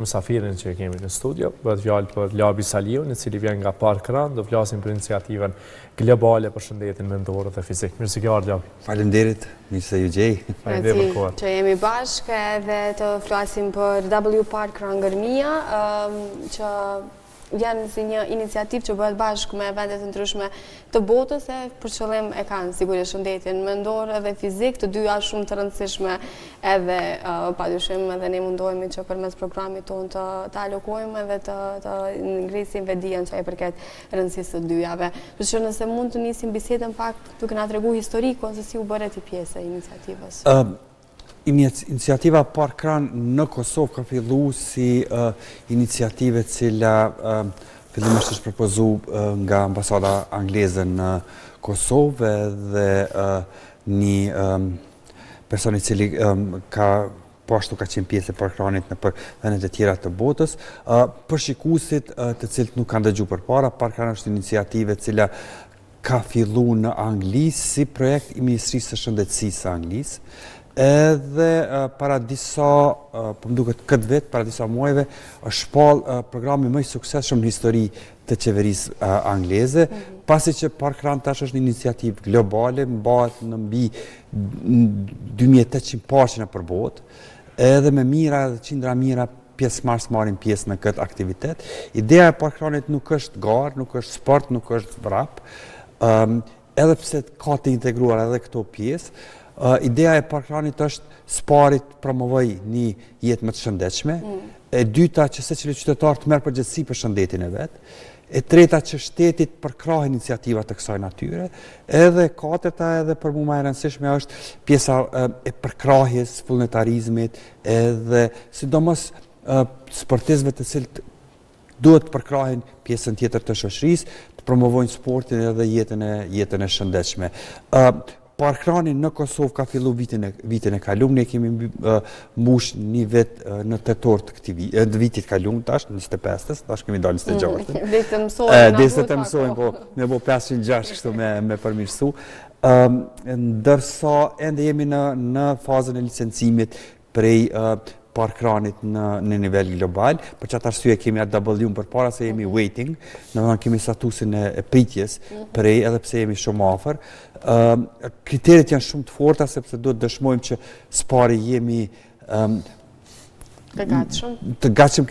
Mësafirin që kemi në studio, bëhet fjalë për Labi Saliun, i cili vjen nga Park Run, do flasim për iniciativën globale për shëndetin mendor dhe fizik. Mirë se ke ardhur, Labi. Faleminderit, mirë se ju gjej. Faleminderit për kohën. Që jemi bashkë edhe të flasim për W Park Run Gërmia, që vjen si një iniciativë që bëhet bashkë me vende të ndryshme të botës e për qëllim e kanë sigurisht shëndetin mendor edhe fizik, të dyja shumë të rëndësishme edhe padyshim edhe ne mundohemi që përmes programit tonë të alokojmë edhe të ngrisim vedijen që ai përket rëndësisë të dyjave. Kështu që nëse mund të nisim bisedën pak duke na treguar historikun se si u bëre ti pjesë e iniciativës. Iniciativa Park Run në Kosovë ka fillu si iniciative cila fillimisht është propozu nga ambasada angleze në Kosovë dhe një person i cili ka ka qenë pjesë e Park Runit në vendet e tjera të botës. Për shikuesit të cilët nuk kanë dëgjuar përpara, Park Run është iniciative cila ka fillu në Angli si projekt i Ministrisë së Shëndetësisë së Anglisë. Edhe para disa, për më duket këtë vetë, para disa muajve, është shpall programi më i suksesshëm në histori të qeverisë angleze, pasi që Park Run tash është një iniciativë globale, mbahet në mbi 2800 paqe për botë, edhe me mira dhe qindra mira pjesëmarrës marrin pjesë në këtë aktivitet. Ideja e Park Runit nuk është garë, nuk është sport, nuk është vrap, edhe pse ka të integruar edhe këto pjesë. Ideja e Park Runit është sparit promovoj një jetë më të shëndetshme, e dyta që secili qytetar të merr përgjegjësi për shëndetin e vet, e treta që shtetit përkrah iniciativa të kësaj natyre, edhe katërta edhe për mua më e rëndësishme është pjesa e përkrahjes, vullnetarizmit, edhe sidomos sportistëve të cilët duhet të përkrahin pjesën tjetër të shoqërisë, të promovojnë sportin edhe jetën e shëndetshme. Park Runi në Kosovë ka fillu vitin e kaluar, ne kemi mbush një vit në tetor të vitit kaluar tash, 25-s, tash kemi dalë 26-ën. Dhe të mësojmë, po, me bo 506 kështu me përmirësu. Ndërsa ende jemi në fazën e licencimit prej Park Runit në nivel global, për që atë arsye kemi AW për para se jemi waiting, në kemi statusin e pritjes prej edhe pse jemi shumë afër. Kriteret janë shumë të forta sepse duhet dëshmojmë që spari jemi të gatshëm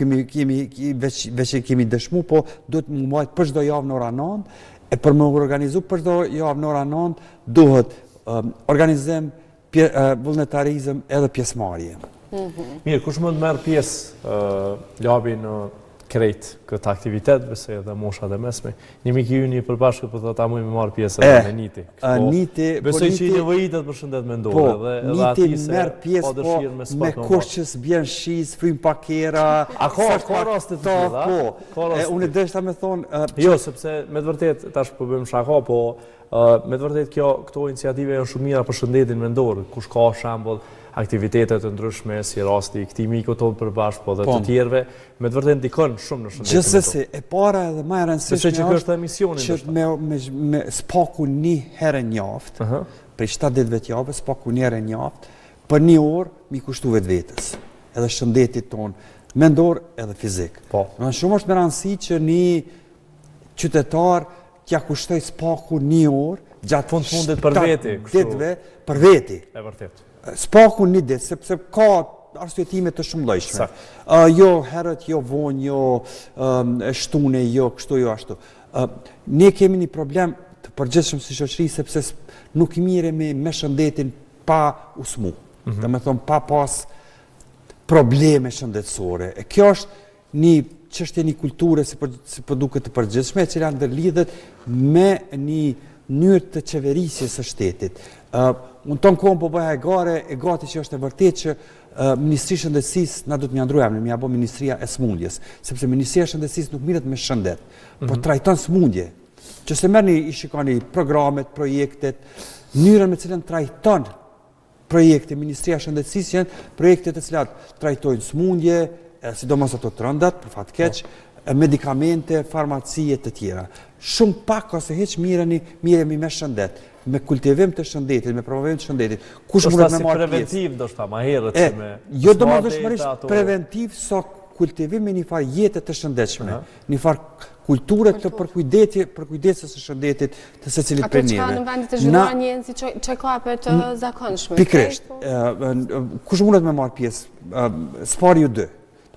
veç e kemi dëshmu, po duhet më mbajt për çdo javë në ora 9, e për më organizu për çdo javë në ora 9 duhet organizim, vullnetarizëm edhe pjesëmarrje. Mirë, kush mund të merr pjesë Labi në krejt këtë aktivitet, besoj edhe moshat e mesme. Një mik i yni përbashkë për ta mujë me marr pjesë edhe me Niti. Besoj që i nevojitet për shëndet mendor edhe Niti merr pjesë me kush që s'bjen shiz, frym pakera. A ka raste të tilla? Po. Unë dështa me thonë jo, sepse me të vërtet tash po bëjmë shaka, po me të vërtet këto iniciative janë shumë mira për shëndetin mendor, kush ka shembull aktivitetet të ndryshme, si rasti këtij miku tonë përbashkë, po dhe të tjerëve, me të vërtetë ndikon shumë në shëndetin. Gjithsesi, e para edhe më e rëndësishme është me spaku një herë në javë, prej 7 ditëve të javës, spaku një herë në javë, për një orë mi kushtu vetvetes, edhe shëndetit tonë mendor edhe fizik. Në shumë është me rëndësi që një qytetar t'ja kushtoj spaku një orë gjatë fundet për veti, ditëve për veti. E vërtet. Spaku një ditë, sepse ka arsyetime të shumëllojshme. Jo herët, jo vonjë, jo shtune, jo kështu, jo ashtu. Ne kemi një problem të përgjithshëm si shoqëri, sepse nuk i miremi me shëndetin pa usmu. Dhe me thonë, pa pas probleme shëndetësore. E kjo është një çështje një kulture si po duket të përgjithshme, e cila ndërlidhet me një mënyrë të qeverisjes së shtetit. Unë tonë kohën po bëja e gati që është e vërtet që Ministria e Shëndetësisë na do të mjandrojmë, ne mja bo Ministria e Smundjes, sepse Ministria e Shëndetësisë nuk mirret me shëndet, po trajton smundje. Që se merrni i shikoni programet, projektet, mënyrën me cilën trajton projekte Ministria e Shëndetësisë janë projekte të cilat trajtojnë smundje, sidomos ato të rëndat, për fat keq, medikamente, farmacie të tjera. Shumë pak ose hiç miremi me shëndet, me kultivim të shëndetit, me promovim të shëndetit. Kush mund të marrë pjesë? Preventiv, do shta, ma herët se me... Jo domosdoshmërisht preventiv, sa kultivim me një farë jetë të shëndetshme, një farë kulture të përkujdesjes së shëndetit të secilit prej neve. Ato që në vendit të zhvilluar njën si çekape të zakonshme. Pikërisht. Kush mundet me marrë pjesë? Spari ju 2.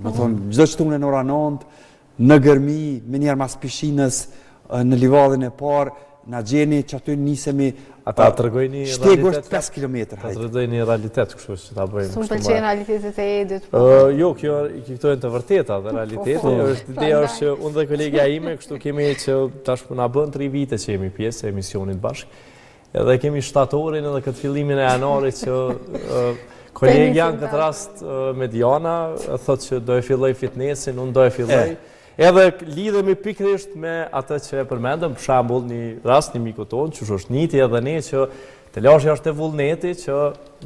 Do të thonë çdo çtunë në ora 9, në gërmi, me njerë mas pishinës, në livadhin e parë, na gjeni që aty nisemi ata tregojnë një shtegu është 5 km Ata tregojnë një realitet, kështu që ta bëjmë. S'm pëlqen realitetet e Edit. Jo, këto janë të vërteta dhe realiteti është ideja është që unë dhe kolegja ime, kështu kemi që tash na bën 3 vite që jemi pjesë e emisionit bashkë. Edhe kemi shtatorin edhe këtë fillimin e janarit që kolegja në këtë rast Mediana thotë që do e filloj fitnessin, unë do e filloj. Edhe lidhemi pikërisht me atë që e përmendëm, për shembull një rast një miku tonë, që është niti edhe ne që të lashja është e vullneti që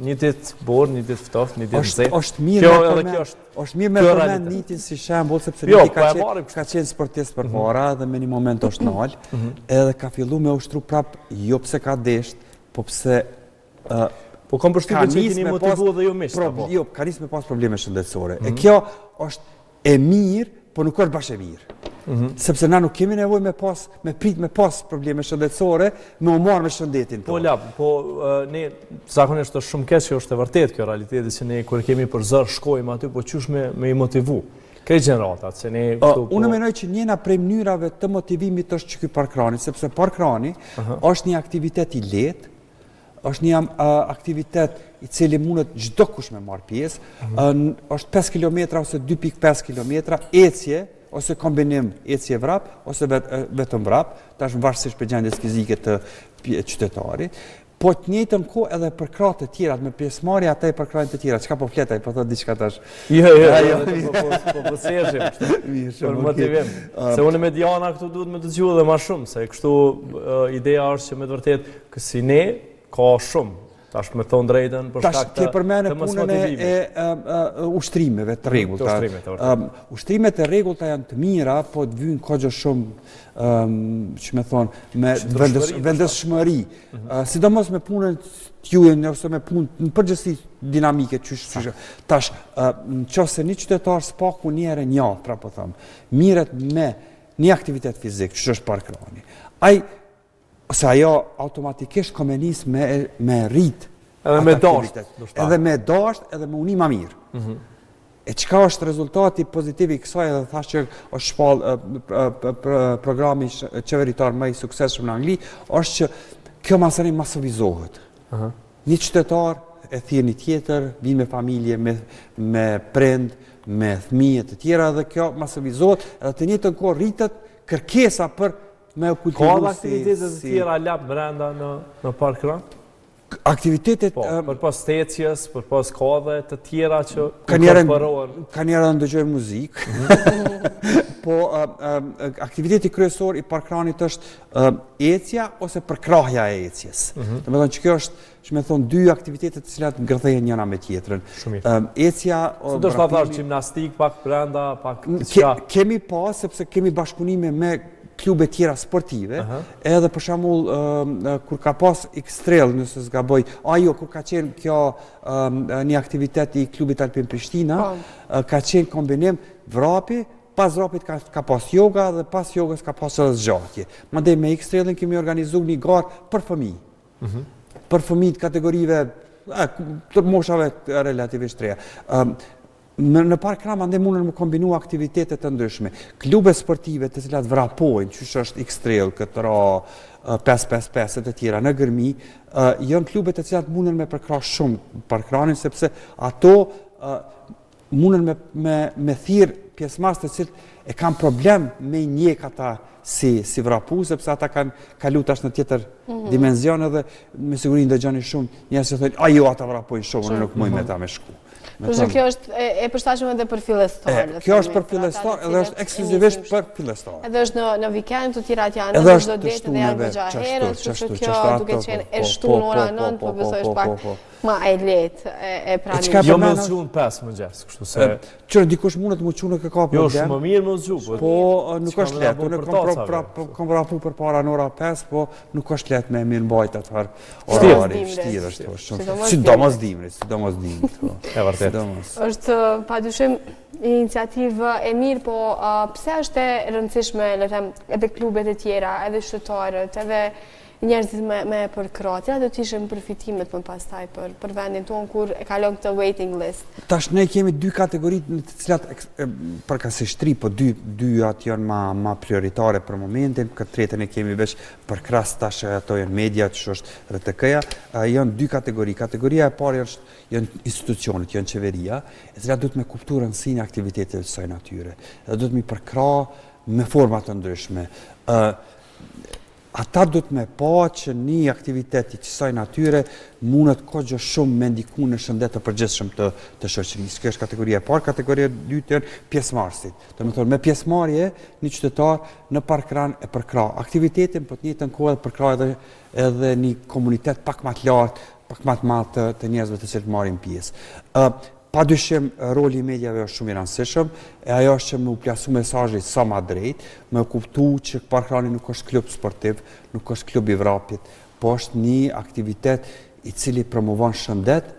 një ditë borë, një ditë ftoft, një ditë nxehtë. Është mirë me përmend nitin si shembull sepse niti ka qenë sportist përpara dhe me një moment është nal, edhe ka filluar me ushtru prap, jo pse ka desht, po pse po kam përshtypjen që keni motivuar dhe jo mish. Jo, ka nisë me pas probleme shëndetësore. E kjo është e mirë, po nuk është bashkë e mirë. Sepse na nuk kemi nevojë me prit me pas probleme shëndetësore, me u marrë me shëndetin tonë. Po ne zakonisht është shumë keq që është e vërtetë kjo realiteti që ne kur kemi për zër shkojmë aty, po qysh me i motivu. Krejt gjeneratat, se ne këtu... Unë menoj që njëna prej mënyrave të motivimit është që ky parkrani, sepse parkrani është një aktivitet i lehtë, është një aktivitet i cili mundet çdo kush me marrë pjesë, është 5 km ose 2.5 km, ecje, ose kombinim ecje vrap, ose vetëm vrap, tash varësisht për gjendjes fizike të qytetarit, po të njëjtën kohë edhe për krahët e tjera, me pjesëmarrje ata e për krahët e tjera, çka po fletaj, po thot diçka tash. Jo, po seshim, për motivim. Se unë Mediana këtu duhet me dëgjuar dhe më shumë, se kështu ideja është që me të vërtetë si ne ka shumë. Tash me thonë drejtën për shkak të mos motivimit. E ushtrimeve të rregullta. Ushtrimet e rregullta janë të mira, po të vyjnë kogjo shumë, që me thonë, me vendeshmëri. Sidomos me punën t'juën, ose me punë në përgjithësi dinamike, tash, nëse një qytetar s'paku një herë një javë, pra po thëmë, miret me një aktivitet fizik, që është parkrani. Ose ajo automatikisht komenis me rrit edhe me dasht edhe me dasht edhe me unim ma mirë. E qka është rezultati pozitiv i kësaj edhe thash që është shpall programi qeveritar më i suksesshëm në Angli, është që kjo masërin masovizohet. Një qytetar e thirr një tjetër, vinë me familje, me prend, me fëmijë të tjera dhe kjo masovizohet edhe të njëjtën kohë rritet kërkesa për me u kultivu si... Ka aktivitetet të tjera lap brenda në parkran? Aktivitetet... Për pas tecjes, për pas kave të tjera që inkorporohen? Ka njerë dhe ndëgjoj muzikë, po aktiviteti kryesor i parkranit është ecja ose përkrahja e ecjes. Dhe me thonë që kjo është, që me thonë, 2 aktivitetet të cilat ngërthejnë njëna me tjetërën. Ecja... Së do shta thash, gjimnastik, pak brenda, pak... Kemi pas, sepse kemi bashkëpunime me klube tjera sportive, edhe për shembull kur ka pas X-Trail, nëse s'gaboj, kur ka qenë kjo një aktivitet i klubit Alpin Prishtina, ka qenë kombinim vrapi, pas vrapit ka pas yoga dhe pas jogës ka pas edhe zgjatje. Mandej me X-Trailin kemi organizuar një garë për fëmijë. Për fëmijë të kategorive të moshave relativisht reja. Në parkran mandej mundën me kombinu aktivitetet të ndryshme. Klube sportive të cilat vrapojnë, që është X-Trail, këtëra, 555 e të tjera në Gërmi, janë klube të cilat mundën me përkrah shumë parkranin, sepse ato mundën me thirë pjesëmarrës të cilët e kanë problem me njek ata si vrapu, sepse ata kanë kalu tash në tjetër dimenzion edhe me siguri ndëgjoni shumë njerëz që thonë, jo ata vrapojnë shumë, unë nuk muj me ta me shku. Përse kjo është e përshtatshme edhe për fillestar. Kjo është për fillestar edhe është ekskluzivisht për fillestar. Edhe është në vikend të tjerat janë edhe çdo ditë dhe janë goxha herët, kështu që kjo duke qenë e shtunë ora 9, po besoj është pak Ma e letë, e pranim. Jo me zgju në 5 mëngjes, kështu se... Qërë dikush mundet më qunë ka problem. Jo, shumë më mirë më zgju. Po, nuk është letë. Unë kom vrapu për para në ora 5, po nuk është letë me mirë mbajt atëfar orari. Shtirë është. Sidomos dimrit. E vërtet. është padyshim iniciativë e mirë, po pse është e rëndësishme, le them, edhe klubet e tjera, edhe qytetarët, edhe njerëzit me përkratja, do t'ishim përfitimet më pastaj për vendin tonë kur e kalon këtë waiting list. Tash ne kemi dy kategoritë në të cilat përkatësisht tri, po dyat janë ma prioritare për momentin, këtë tretën e kemi veç për krahas tash ato janë media, që është RTK-ja, janë dy kategori. Kategoria e parë janë institucionet, janë qeveria, e cilat duhet me kuptu rëndësinë e aktiviteteve të saj natyre. Edhe duhet me përkrah me forma të ndryshme. Ata duhet me pa që një aktiviteti kësaj natyre mundet kogjo shumë me ndiku në shëndet të përgjithshëm të shoqërisë. Kjo është kategoria e parë, kategoria e dytë janë pjesëmarrësit. Do të thonë me pjesëmarrje një qytetar në parkran e përkrah aktivitetin, po të njëjtën kohë edhe përkrah edhe një komunitet pak më të lartë, pak më të madh të njerëzve të cilët marrin pjesë. Padyshim roli i mediave është shumë i rëndësishëm, e ajo është që më u plasu mesazhi sa më drejt, më kuptu që parkrani nuk është klub sportiv, nuk është klub i vrapit, po është një aktivitet i cili promovon shëndet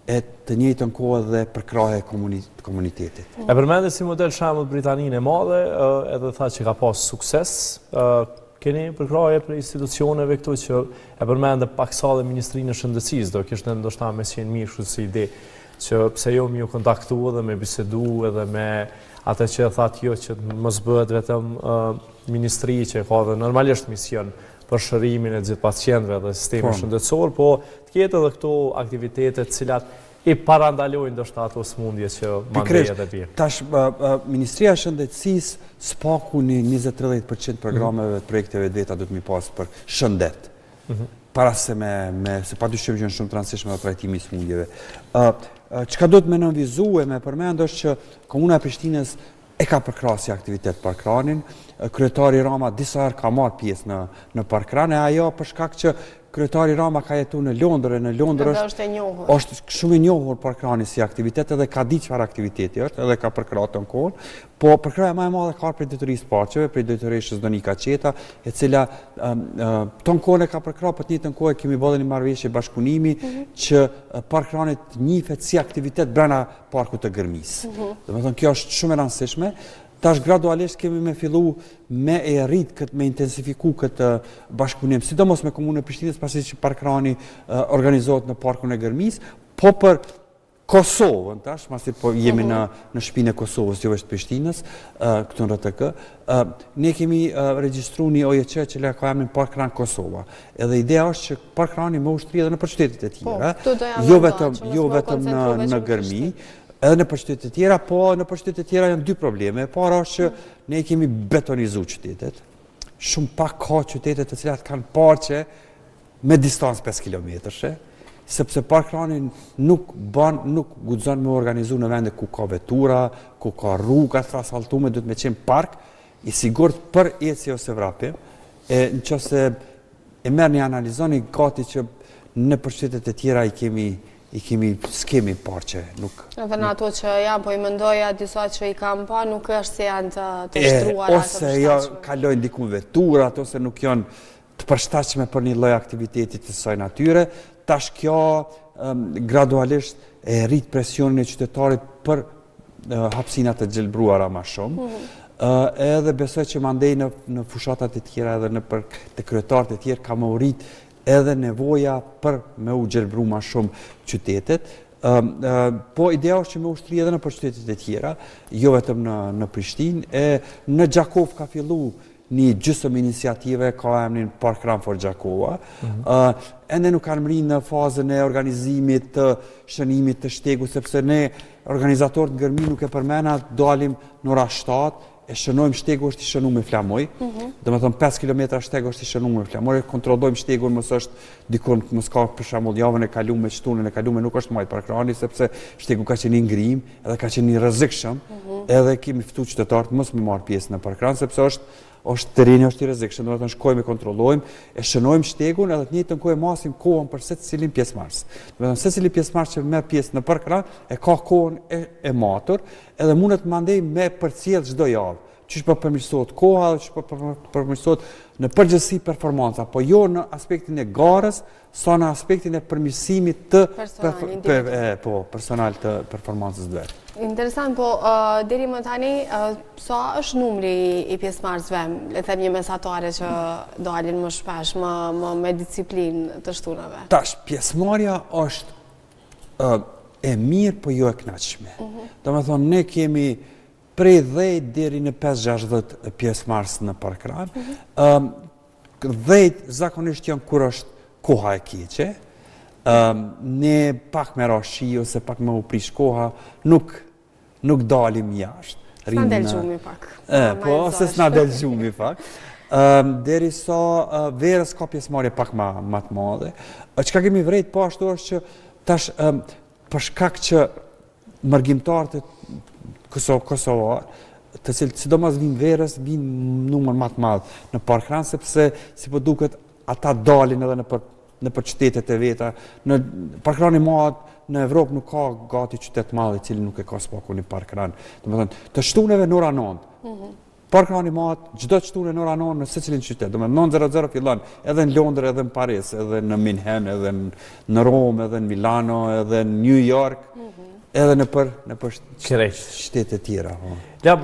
e të njëjtën kohë dhe përkrahje komunitetit. E përmendë si model shembull Britaninë e Madhe, edhe tha që ka pas sukses. Keni përkrahje për institucioneve këtu që e përmendë paksa dhe Ministrinë e Shëndetësisë, do kishte ndoshta me qenë mirë kështu si ide që pse jo më ju kontaktu edhe me bisedu edhe me atë që thatë jo që mos bëhet vetëm ministri që ka dhe normalisht mision për shërimin e gjithë pacientëve dhe sistemi shëndetësor, po të ketë edhe këto aktivitetet cilat i parandalojnë ndoshta ato smundje që mandej edhe bie. Tash Ministria e Shëndetësisë spaku në 20-30% programeve dhe projekteve veta duhet mi pas për shëndet. Para se se padyshim që janë shumë të rëndësishme në trajtimi i smundjeve. Çka do të më nënvizue me përmend është që Komuna e Prishtinës e ka përkrahur si aktivitet parkranin, kryetari Rama disa herë ka marrë pjesë në parkran, e ajo për shkak që kryetari Rama ka jetuar në Londër, në Londër është shumë i njohur parkrani si aktivitet edhe ka ditë çfarë aktiviteti është, edhe ka përkrahur ton kohën, po përkraja më e madhe ka për detyrisë parqeve, për detyrisë Donika Qeta, e cila ton kohën e ka përkrahur, po të njëjtën kohë kemi bërë një marrëveshje bashkëpunimi që parkrani njihet si aktivitet brenda parkut të Gërmisë. Domethënë kjo është shumë e rëndësishme. Tash gradualisht kemi me fillu me e rrit me intensifiku këtë bashkëpunim, sidomos me Komunën e Prishtinës, pasi që parkrani organizohet në parkun e Gërmisë, po për Kosovën, tash, masi po jemi në shtëpinë e Kosovës, jo vetëm Prishtinës, këtu në RTK, ne kemi regjistruar një OJC që ka emrin Parkran Kosova. Edhe ideja është që parkrani më ushtri edhe në qytetet e tjera, jo vetëm në Gërmi, edhe në qytetet e tjera, po në qytetet e tjera janë dy probleme. E para është që ne kemi betonizuar qytetet. Shumë pak ka qytete të cilat kanë parqe me distancë 5 kilometrëshe, sepse parkrani nuk guxon me organizu në vende ku ka vetura, ku ka rruga të asfaltuara, duhet me qenë park i sigurt për ecje ose vrapim. Nëse e merrni analizoni gati që në qytetet e tjera s'kemi parqe. Edhe në ato që janë, po i mendoja disa që i kam pa, nuk është se janë të shtruara. Ose kalojnë diku veturat, ose nuk janë të përshtatshme për një lloj aktiviteti të saj natyre. Tash kjo gradualisht e rrit presionin e qytetarit për hapësinat e gjelbruara më shumë. Edhe besoj që mandej në fushatat e tjera edhe të kryetarët e tjerë ka më rrit edhe nevoja për me u gjelbru ma shumë qytetet, po ideja është që me ushtri edhe në për qytetet e tjera, jo vetëm në Prishtinë, në Gjakov ka fillu një gjysmë iniciative, ka emrin Parkran for Gjakova, ende nuk kanë mrinë në fazën e organizimit të shënimit të shtegu, sepse ne organizatorët në Gërmi nuk e përmena, dalim në ora 7, e shënojmë shtegu është i shënu me flamoj, dhe me thëmë 5 km shtegu është i shënu me flamoj, kontrollojmë shtegun mësë është dikon mësë ka për shamull javën e kalume, shtunën e kalume, nuk është majtë parkrani, sepse shtegu ka qenë ngrim, edhe ka qenë rrezikshëm, edhe kemi ftu qytetarët mësë me marë pjesë në parkran, sepse është tereni është i rrezikshëm, domethënë shkojmë e kontrollojmë, e shënojmë shtegun edhe të njëjtën kohë masim kohën për secilin pjesëmarrës. Domethënë secili pjesëmarrës që merr pjesë në parkran e ka kohën e matur, edhe mundet mandej me përcjell çdo javë. Qysh po përmirësohet koha dhe qysh po përmirësohet në përgjithësi performanca, po jo në aspektin e garës, sa në aspektin e përmirësimit të personal të performancës vetë. Interesant, po deri më tani, sa është numri i pjesëmarrësve, le të them një mesatare që dalin më shpesh, më me disiplinë të shtunave? Tash, pjesëmarrja është e mirë, po jo e kënaqshme. Domethënë, ne kemi prej 10 deri në 5-60 pjesëmarrës në parkran. 10 zakonisht janë kur është koha e keqe. Ne pak me rashi ose pak me u prish koha, nuk dalim jashtë. S'na del gjumi pak. Po, ose s'na del gjumi pak. Deri sa verës ka pjesëmarrje pak ma të madhe. Çka kemi vrejt po ashtu është që tash për shkak që mërgjimtarët kosovar, të cilët sidomos vinë verës, vinë numër më të madh në parkran, sepse si po duket ata dalin edhe në për qytetet e veta. Në parkran i madh në Evropë nuk ka gati qytet madh i cili nuk e ka spaku një parkran. Domethënë, të shtuneve në ora 9. Parkrani madh, çdo shtune në ora 9 në secilin qytet. Domethënë 9:00 fillon edhe në Londër, edhe në Paris, edhe në Minhen, edhe në Rom, edhe në Milano, edhe në New York. Edhe në për shtete tjera. Lab,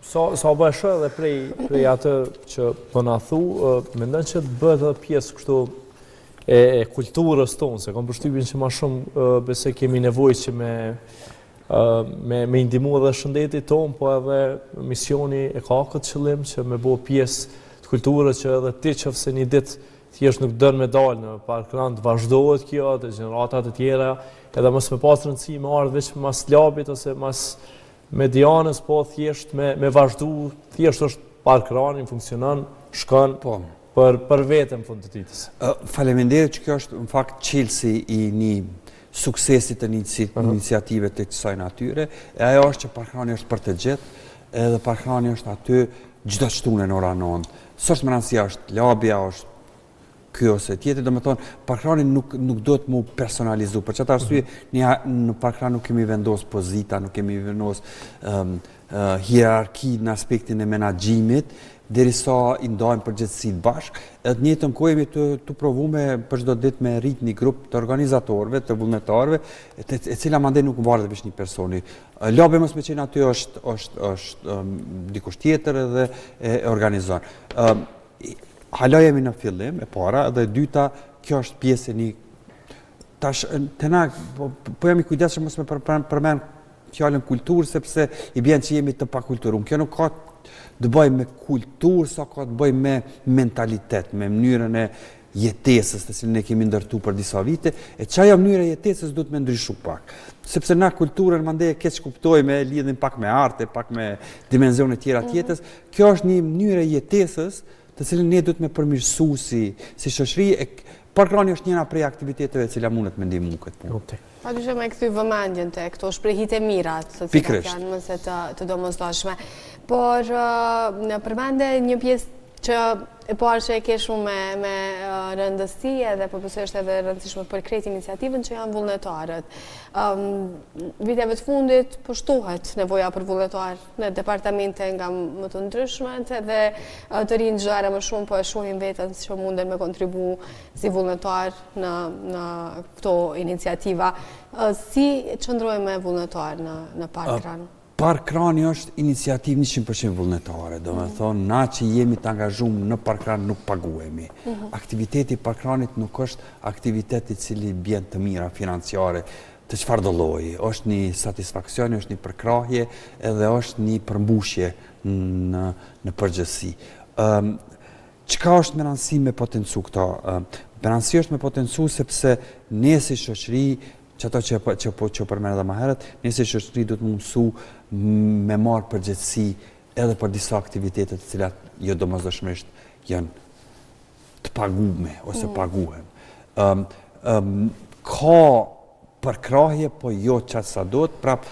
sa bëhe edhe prej atë që po na thu, mendon që të bëhet edhe pjesë kështu e kulturës tonë, se kam përshtypjen që ma shumë besoj kemi nevojë që me indimu edhe shëndetit tonë, po edhe misioni e ka këtë qëllim që me bo pjesë të kulturës që edhe ti qëfëse një ditë thjesht nuk dënë me dalë në parkran të vazhdohet kjo, të gjeneratat e tjera, edhe mos me pas rëndësi me ardhë veç mas labit ose mas medianës, po thjesht me vazhdu, thjesht është parkranin, funksionan, shkon për vetëm fund të ditës. Faleminderit që kjo është në fakt qelsi i një suksesit të një iniciative të kësaj natyre, e ajo është që parkrani është për të gjithë, edhe parkrani është aty çdo shtune në ora 9. S'është më rëndësia është labja, është kjo ose tjetër, do me thonë, parkrani nuk do të mu personalizu. Për çfarë arsye, në parkran nuk kemi vendos pozita, nuk kemi vendos hierarki në aspektin e menaxhimit, derisa i ndajmë përgjegjësitë bashkë. Edhe në njëjtën kohë jemi të provume për çdo ditë me rrit një grup të organizatorëve, të vullnetarëve, e cila mandej nuk varet veç një personi. Labe mos me qenë aty është dikush tjetër edhe e organizon. Hala jemi në fillim, e para, dhe e dyta, kjo është pjesë e një... Tash, të na, po jam i kujdesshëm mos me përmend fjalën kulturë, sepse i bjen që jemi të pakulturuar. Kjo nuk ka të bëjë me kulturë, sa ka të bëjë me mentalitet, me mënyrën e jetesës, të cilën ne kemi ndërtu për disa vite, e çaja mënyra e jetesës duhet me ndryshu pak. Sepse na kulturën mandej e keq kuptojmë, e lidhim pak me arte, pak me dimensione tjera të jetës. Kjo është një mënyrë e jetesës të cilën ne duhet me përmirësu si shoqëri. Parkrani është njëra prej aktiviteteve e cila mundet me ndihmu këtë punë. Padyshim e kthy vëmendjen te këto shprehjet e mira, të cilat janë më se të domosdoshme. Por në përmende një pjesë që e parë që e ke shumë me rëndësi edhe po besoj është edhe rëndësishme për krejt iniciativën që janë vullnetarët. Viteve të fundit përshtohet nevoja për vullnetar në departamente nga më të ndryshmet edhe të rinë gjare më shumë po e shohin vetën që munden me kontribu si vullnetar në këto iniciativa. Si qëndrojmë me vullnetar në parkran? Parkrani është iniciativë 100% vullnetare, do me thonë, na që jemi të angazhuar në parkran nuk paguhemi. Aktiviteti i parkranit nuk është aktiviteti cili bjen të mira financiare të çfarëdo lloji. Është një satisfaksion, është një përkrahje, edhe është një përmbushje në përgjithësi. Çka është me rëndësi me potencu këto? Me rëndësi është me potencu sepse ne si shoqëri, që ato që përmend edhe më herët, ne si shoqëri duhet të mësu me marrë përgjegjësi edhe për disa aktivitetet të cilat jo domosdoshmërisht janë të paguame ose paguhen. Ka përkrahje, po jo çfarë sa duhet, prap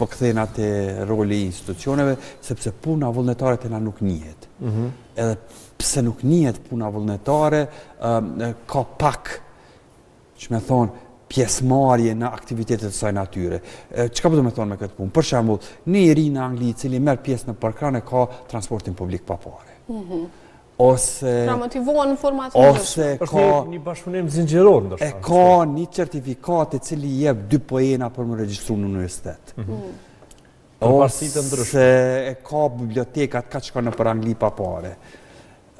s'po kthehen atë roli i institucioneve, sepse puna vullnetare të na nuk njihet. Edhe pse nuk njihet puna vullnetare, ka pak, që me thonë, pjesëmarrje në aktivitetet të saj natyre. Çka po do të thonë me këtë punë? Për shembull, një i ri në Angli i cili merr pjesë në parkran e ka transportin publik pa pare. Ose pra motivohen në forma të ndryshme. Ose ka një bashkëpunim zinxhiror ndoshta. E ka një certifikat i cili jep 2 poena për më regjistru në universitet. Ose e ka bibliotekat ka që ka në për Angli pa pare.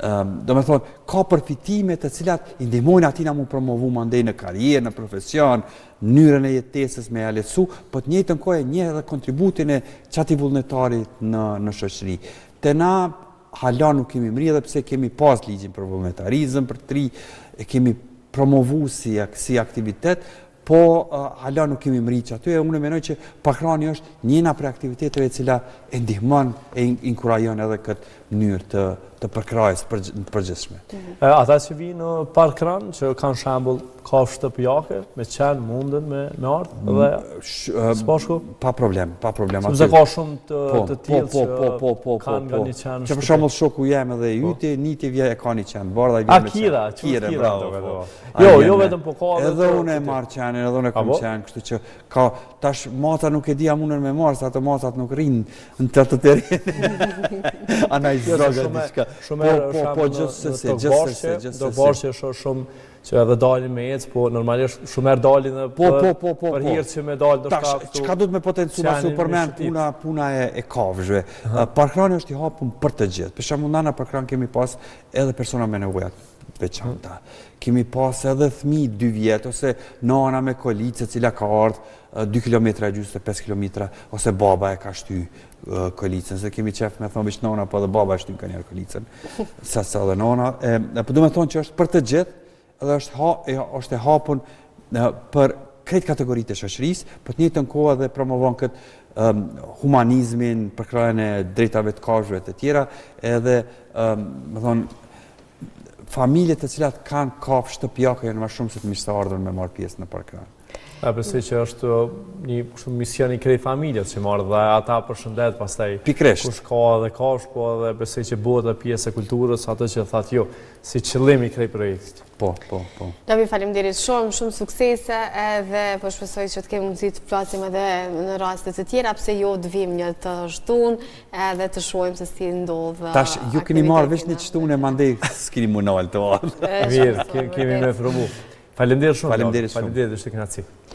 Do me thonë, ka përfitime të cilat i ndihmojnë atina mu promovu mandej në karrierë, në profesion, mënyrën e jetesës me ja lehtësu, po të njëjtën kohë e njeh edhe kontributin e çati vullnetarit në shoqëri. Te na hala nuk kemi mri edhe pse kemi pas ligjin për vullnetarizëm, për tri, e kemi promovu si aktivitet, po hala nuk kemi mri që aty e unë menoj që parkrani është njëna për aktiviteteve cila e ndihmon e inkurajon edhe këtë mënyrë të përkrajës përgjithshme. Ata që vinë në parkran, që kanë shembull kafshë shtëpiake, me qenë mundën me ardhë dhe s'pashku? Pa problem. Sepse ka shumë të tillë që kanë nga një qenë që për shembull shoku jem edhe yti, niti vje e ka një qenë bardha i vjen me qenë. Kira, bravo. Jo vetëm po ka edhe unë e marr qenin, edhe unë e kam qenë, kështu që ka tash mata nuk e di a munën me marr, se ato matat nuk rrinë në të terren. Ana i zgjoga diçka. Po gjithsesi. Do bashkë është shumë që edhe dalin me ecë, po normalisht shumë herë dalin për hir që me dalë ndoshta këtu. Çka duhet me potencu më shumë përmend puna e kafshëve. Parkrani është i hapur për të gjithë. Për shembull në parkran kemi pas edhe persona me nevoja të veçanta. Kemi pas edhe fëmijë 2 vjet ose nana me kolicë e cila ka ardhur 2 kilometra e gjysmë, 5 kilometra, ose baba e ka shty kolicën, se kemi qef me thonë bish nona, po dhe baba e shty ka njerë kolicën, sa dhe nona. Po du me thonë që është për të gjithë, edhe është e hapun për krejt kategoritë e shoqërisë, për të njëjtën kohë edhe promovon këtë humanizmin, përkrajën e drejtave të kafshëve të tjera, edhe me thonë familjet të cilat kanë kafshë shtëpiake janë më shumë se të miqësardhën me marrë pjesë në parkran. Besoj që është një mision i krejt familjes që marrë dhe ata përshëndet pastaj kush ka edhe kafshë, po edhe besoj që bëhet edhe pjesë e kulturës, atë që thatë jo, si qëllim i krejt projektit. Po. Lavi, faleminderit shumë suksese edhe po shpresoj që të kemi mundësi të flasim edhe në raste të tjera, pse jo të vim një të shtunë edhe të shohim se si ndodh. Tash ju keni marrë veç një shtunë e mandej s'keni munal të ardhë. Mirë, kemi me provu. Faleminderit shumë. Faleminderit, ishte kënaqësi.